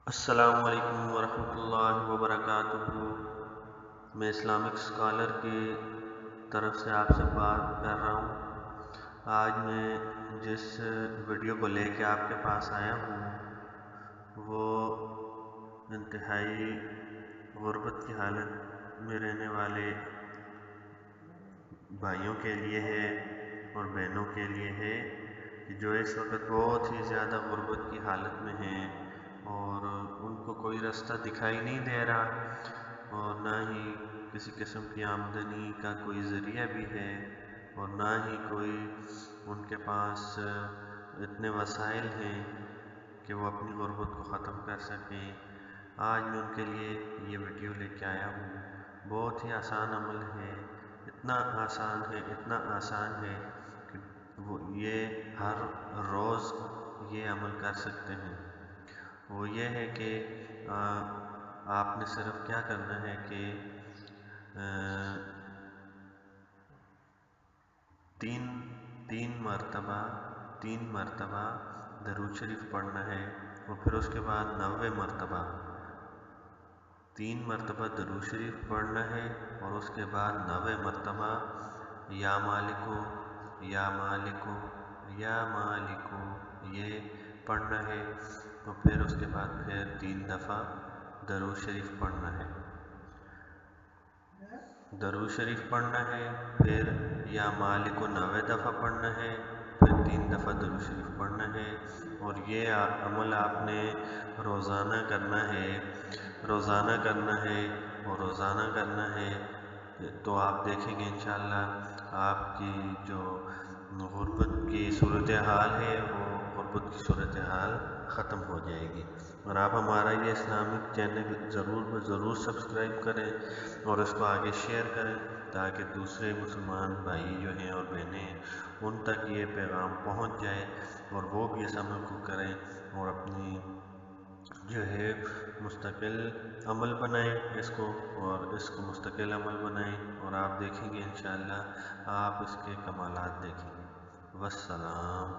السلام علیکم ورحمۃ اللہ وبرکاتہ۔ میں اسلامک اسکالر کی طرف سے آپ سے بات کر رہا ہوں۔ آج میں جس ویڈیو کو لے کے آپ کے پاس آیا ہوں وہ انتہائی غربت کی حالت میں رہنے والے بھائیوں کے لیے ہے اور بہنوں کے لیے ہے کہ جو اس وقت بہت ہی زیادہ غربت کی حالت میں ہیں اور ان کو کوئی راستہ دکھائی نہیں دے رہا اور نہ ہی کسی قسم کی آمدنی کا کوئی ذریعہ بھی ہے اور نہ ہی کوئی ان کے پاس اتنے وسائل ہیں کہ وہ اپنی غربت کو ختم کر سکیں۔ آج میں ان کے لیے یہ ویڈیو لے کے آیا ہوں۔ بہت ہی آسان عمل ہے، اتنا آسان ہے کہ وہ یہ ہر روز یہ عمل کر سکتے ہیں۔ وہ یہ ہے کہ آپ نے صرف کیا کرنا ہے کہ تین مرتبہ درود شریف پڑھنا ہے اور پھر اس کے بعد 90 مرتبہ 3 مرتبہ درود شریف پڑھنا ہے اور اس کے بعد 90 مرتبہ یا مالکو یا مالکو یا مالکو یہ پڑھنا ہے اور پھر اس کے بعد پھر 3 دفعہ درود شریف پڑھنا ہے۔ درود شریف پڑھنا ہے، پھر یا مالک کو 90 دفعہ پڑھنا ہے، پھر 3 دفعہ درود شریف پڑھنا ہے اور یہ عمل آپ نے روزانہ کرنا ہے اور روزانہ کرنا ہے۔ تو آپ دیکھیں گے انشاءاللہ آپ کی جو غربت کی صورتحال ہے وہ غربت کی صورتحال ختم ہو جائے گی۔ اور آپ ہمارا یہ اسلامک چینل ضرور سبسکرائب کریں اور اس کو آگے شیئر کریں تاکہ دوسرے مسلمان بھائی جو ہیں اور بہنیں ہیں ان تک یہ پیغام پہنچ جائے اور وہ بھی اس عمل کو کریں اور اپنی جو ہے مستقل عمل بنائیں اس کو مستقل عمل بنائیں اور آپ دیکھیں گے انشاءاللہ آپ اس کے کمالات دیکھیں گے۔ والسلام۔